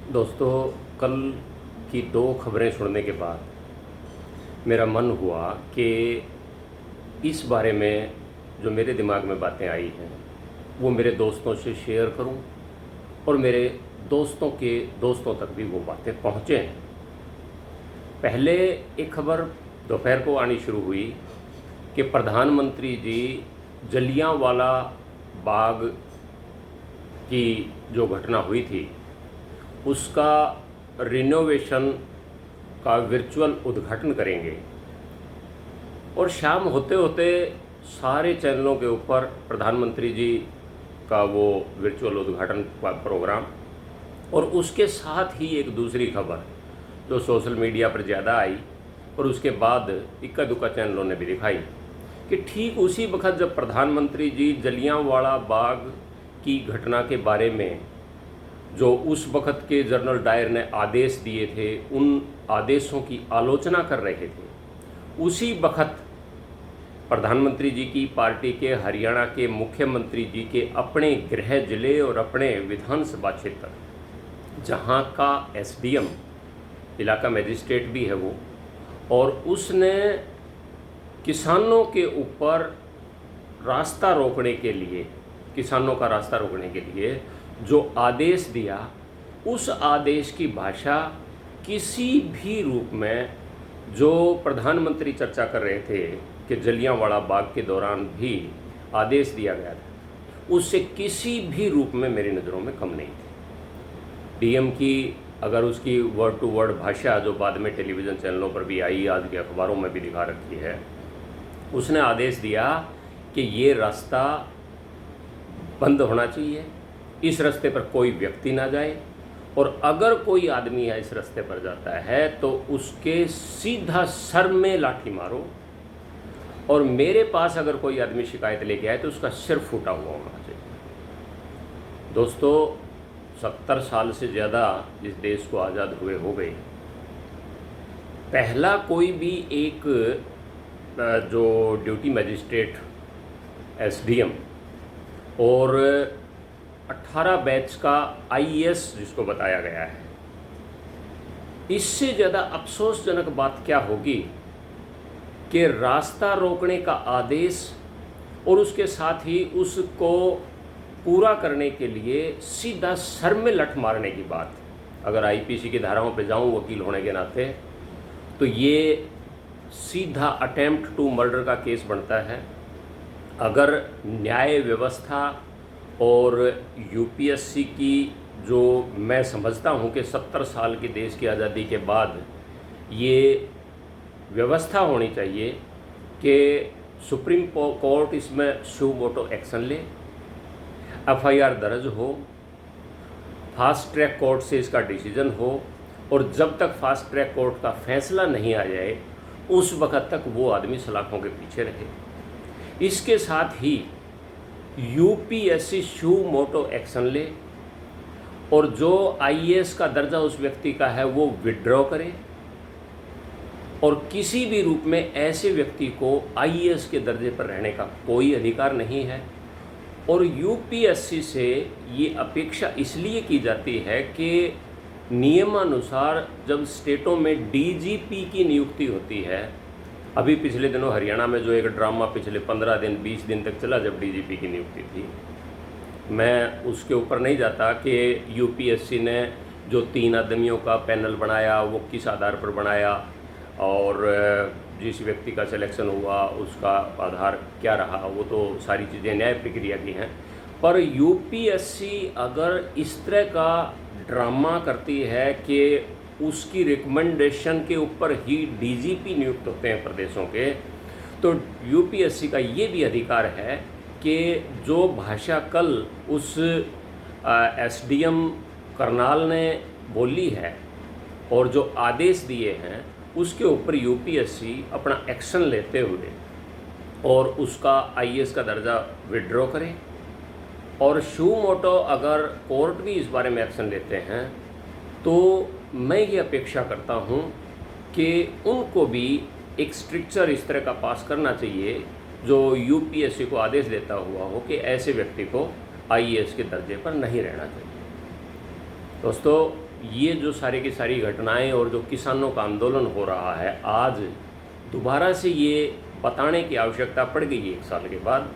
दोस्तों, कल की दो खबरें सुनने के बाद मेरा मन हुआ कि इस बारे में जो मेरे दिमाग में बातें आई हैं वो मेरे दोस्तों से शेयर करूं और मेरे दोस्तों के दोस्तों तक भी वो बातें पहुंचें। पहले एक खबर दोपहर को आनी शुरू हुई कि प्रधानमंत्री जी जलियांवाला बाग की जो घटना हुई थी उसका रिनोवेशन का वर्चुअल उद्घाटन करेंगे और शाम होते होते सारे चैनलों के ऊपर प्रधानमंत्री जी का वो वर्चुअल उद्घाटन प्रोग्राम और उसके साथ ही एक दूसरी खबर जो सोशल मीडिया पर ज़्यादा आई और उसके बाद इक्का दुक्का चैनलों ने भी दिखाई कि ठीक उसी वक्त जब प्रधानमंत्री जी जलियांवाला बाग की घटना के बारे में जो उस वक़्त के जनरल डायर ने आदेश दिए थे उन आदेशों की आलोचना कर रहे थे, उसी वक़्त प्रधानमंत्री जी की पार्टी के हरियाणा के मुख्यमंत्री जी के अपने गृह जिले और अपने विधानसभा क्षेत्र जहां का एसडीएम इलाका मजिस्ट्रेट भी है वो, और उसने किसानों के ऊपर रास्ता रोकने के लिए, किसानों का रास्ता रोकने के लिए जो आदेश दिया, उस आदेश की भाषा किसी भी रूप में जो प्रधानमंत्री चर्चा कर रहे थे कि जलियांवाला बाग के दौरान भी आदेश दिया गया था, उससे किसी भी रूप में मेरी नज़रों में कम नहीं थी। डीएम की अगर उसकी वर्ड टू वर्ड भाषा जो बाद में टेलीविज़न चैनलों पर भी आई, आज के अखबारों में भी दिखा रखी है, उसने आदेश दिया कि ये रास्ता बंद होना चाहिए, इस रास्ते पर कोई व्यक्ति ना जाए और अगर कोई आदमी है इस रास्ते पर जाता है तो उसके सीधा सर में लाठी मारो और मेरे पास अगर कोई आदमी शिकायत लेके आए तो उसका सिर फूटा हुआ होना चाहिए। दोस्तों, 70 साल से ज़्यादा इस देश को आज़ाद हुए हो गए, पहला कोई भी एक जो ड्यूटी मजिस्ट्रेट एसडीएम और 18 बैच का आईएएस जिसको बताया गया है, इससे ज़्यादा अफसोसजनक बात क्या होगी कि रास्ता रोकने का आदेश और उसके साथ ही उसको पूरा करने के लिए सीधा सर में लठ मारने की बात। अगर आईपीसी की धाराओं पे जाऊं वकील होने के नाते, तो ये सीधा अटेम्प्ट टू मर्डर का केस बनता है। अगर न्याय व्यवस्था और यूपीएससी की जो मैं समझता हूं कि 70 साल के देश की आज़ादी के बाद ये व्यवस्था होनी चाहिए कि सुप्रीम कोर्ट इसमें सू मोटो एक्शन ले, एफआईआर दर्ज हो, फास्ट ट्रैक कोर्ट से इसका डिसीजन हो और जब तक फास्ट ट्रैक कोर्ट का फैसला नहीं आ जाए उस वक़्त तक वो आदमी सलाखों के पीछे रहे। इसके साथ ही यूपीएससी सू मोटो एक्शन ले और जो आईएएस का दर्जा उस व्यक्ति का है वो विड्रॉ करे और किसी भी रूप में ऐसे व्यक्ति को आईएएस के दर्जे पर रहने का कोई अधिकार नहीं है। और यूपीएससी से ये अपेक्षा इसलिए की जाती है कि नियमानुसार जब स्टेटों में डीजीपी की नियुक्ति होती है, अभी पिछले दिनों हरियाणा में जो एक ड्रामा पिछले 15 दिन 20 दिन तक चला जब डीजीपी की नियुक्ति थी, मैं उसके ऊपर नहीं जाता कि यूपीएससी ने जो 3 आदमियों का पैनल बनाया वो किस आधार पर बनाया और जिस व्यक्ति का सिलेक्शन हुआ उसका आधार क्या रहा, वो तो सारी चीज़ें न्याय प्रक्रिया की हैं। पर यूपीएससी अगर इस तरह का ड्रामा करती है कि उसकी रिकमेंडेशन के ऊपर ही डीजीपी नियुक्त होते हैं प्रदेशों के, तो यूपीएससी का ये भी अधिकार है कि जो भाषा कल उस एसडीएम करनाल ने बोली है और जो आदेश दिए हैं उसके ऊपर यूपीएससी अपना एक्शन लेते हुए और उसका आईएएस का दर्जा विड्रॉ करे और शू मोटो अगर कोर्ट भी इस बारे में एक्शन लेते हैं तो मैं ये अपेक्षा करता हूँ कि उनको भी एक स्ट्रिक्चर इस तरह का पास करना चाहिए जो यूपीएससी को आदेश देता हुआ हो कि ऐसे व्यक्ति को आईएएस के दर्जे पर नहीं रहना चाहिए। दोस्तों, ये जो सारी की सारी घटनाएं और जो किसानों का आंदोलन हो रहा है, आज दोबारा से ये बताने की आवश्यकता पड़ गई है 1 साल के बाद,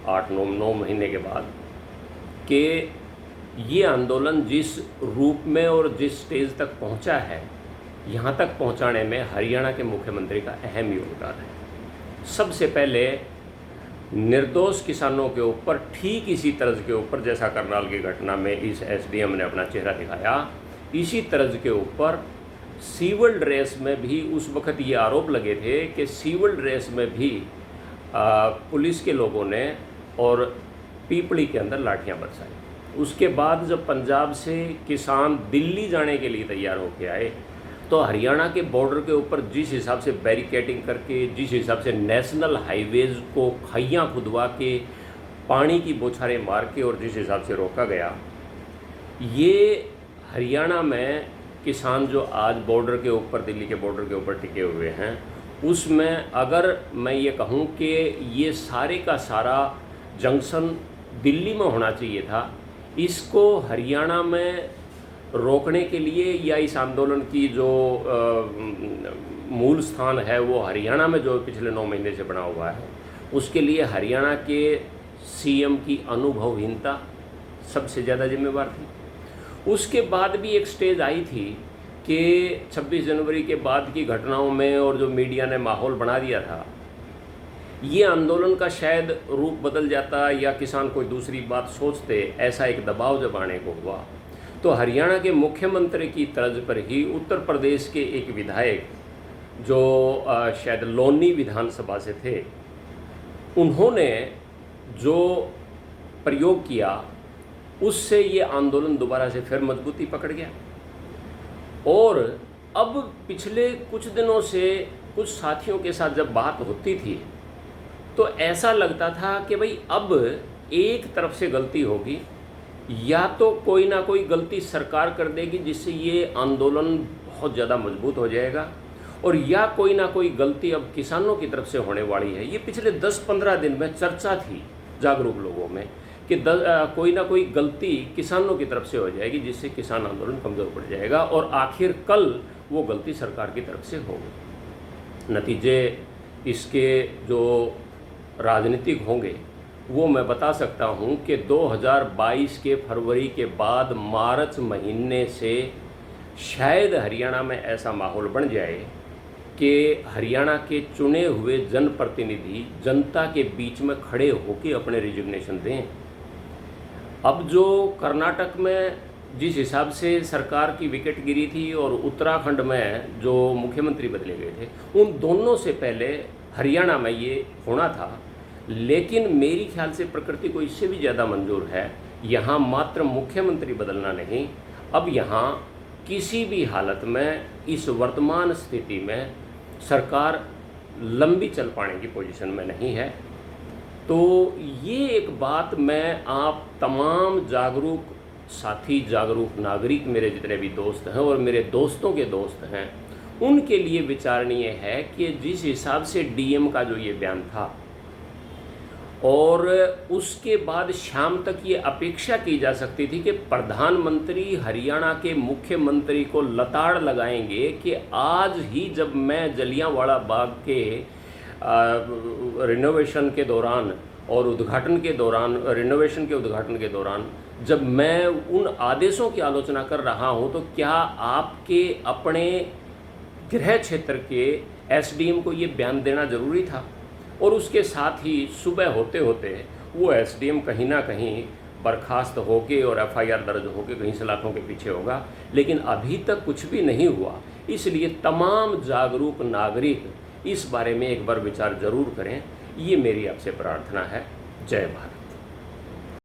8-9 महीने के बाद, कि ये आंदोलन जिस रूप में और जिस स्टेज तक पहुंचा है, यहाँ तक पहुंचाने में हरियाणा के मुख्यमंत्री का अहम योगदान है। सबसे पहले निर्दोष किसानों के ऊपर ठीक इसी तर्ज के ऊपर, जैसा करनाल की घटना में इस एसडीएम ने अपना चेहरा दिखाया, इसी तर्ज के ऊपर सिविल ड्रेस में भी उस वक्त ये आरोप लगे थे कि सिविल ड्रेस में भी पुलिस के लोगों ने और पीपड़ी के अंदर लाठियां बरसाई। उसके बाद जब पंजाब से किसान दिल्ली जाने के लिए तैयार होकर आए, तो हरियाणा के बॉर्डर के ऊपर जिस हिसाब से बैरिकेडिंग करके, जिस हिसाब से नेशनल हाईवेज़ को खैयाँ खुदवा के, पानी की बौछारें मार के और जिस हिसाब से रोका गया, ये हरियाणा में किसान जो आज बॉर्डर के ऊपर, दिल्ली के बॉर्डर के ऊपर टिके हुए हैं, उसमें अगर मैं ये कहूँ कि ये सारे का सारा जंक्शन दिल्ली में होना चाहिए था, इसको हरियाणा में रोकने के लिए, या इस आंदोलन की जो मूल स्थान है वो हरियाणा में जो पिछले 9 महीने से बना हुआ है, उसके लिए हरियाणा के सीएम की अनुभवहीनता सबसे ज़्यादा जिम्मेवार थी। उसके बाद भी एक स्टेज आई थी कि 26 जनवरी के बाद की घटनाओं में और जो मीडिया ने माहौल बना दिया था, ये आंदोलन का शायद रूप बदल जाता या किसान कोई दूसरी बात सोचते, ऐसा एक दबाव जब आने को हुआ, तो हरियाणा के मुख्यमंत्री की तर्ज पर ही उत्तर प्रदेश के एक विधायक जो शायद लोनी विधानसभा से थे, उन्होंने जो प्रयोग किया, उससे ये आंदोलन दोबारा से फिर मजबूती पकड़ गया। और अब पिछले कुछ दिनों से कुछ साथियों के साथ जब बात होती थी, तो ऐसा लगता था कि भाई अब एक तरफ से गलती होगी, या तो कोई ना कोई गलती सरकार कर देगी जिससे ये आंदोलन बहुत ज़्यादा मजबूत हो जाएगा, और या कोई ना कोई गलती अब किसानों की तरफ से होने वाली है। ये पिछले 10-15 दिन में चर्चा थी जागरूक लोगों में कि कोई ना कोई गलती किसानों की तरफ से हो जाएगी जिससे किसान आंदोलन कमज़ोर पड़ जाएगा, और आखिर कल वो गलती सरकार की तरफ से होगी। नतीजे इसके जो राजनीतिक होंगे वो मैं बता सकता हूँ कि 2022 के फरवरी के बाद मार्च महीने से शायद हरियाणा में ऐसा माहौल बन जाए कि हरियाणा के चुने हुए जनप्रतिनिधि जनता के बीच में खड़े होकर अपने रिजिग्नेशन दें। अब जो कर्नाटक में जिस हिसाब से सरकार की विकेट गिरी थी और उत्तराखंड में जो मुख्यमंत्री बदले गए थे, उन दोनों से पहले हरियाणा में ये होना था। लेकिन मेरी ख्याल से प्रकृति को इससे भी ज़्यादा मंजूर है, यहाँ मात्र मुख्यमंत्री बदलना नहीं, अब यहाँ किसी भी हालत में इस वर्तमान स्थिति में सरकार लंबी चल पाने की पोजीशन में नहीं है। तो ये एक बात मैं आप तमाम जागरूक साथी, जागरूक नागरिक, मेरे जितने भी दोस्त हैं और मेरे दोस्तों के दोस्त हैं, उनके लिए विचारणीय है कि जिस हिसाब से डीएम का जो ये बयान था और उसके बाद शाम तक ये अपेक्षा की जा सकती थी कि प्रधानमंत्री हरियाणा के मुख्यमंत्री को लताड़ लगाएंगे कि आज ही जब मैं जलियांवाला बाग के रिनोवेशन के दौरान और उद्घाटन के दौरान, रिनोवेशन के उद्घाटन के दौरान जब मैं उन आदेशों की आलोचना कर रहा हूं, तो क्या आपके अपने गृह क्षेत्र के एसडीएम को ये बयान देना ज़रूरी था? और उसके साथ ही सुबह होते होते वो एसडीएम कहीं ना कहीं बर्खास्त होके और एफआईआर दर्ज होके कहीं सलाखों के पीछे होगा। लेकिन अभी तक कुछ भी नहीं हुआ, इसलिए तमाम जागरूक नागरिक इस बारे में एक बार विचार ज़रूर करें, ये मेरी आपसे प्रार्थना है। जय भारत।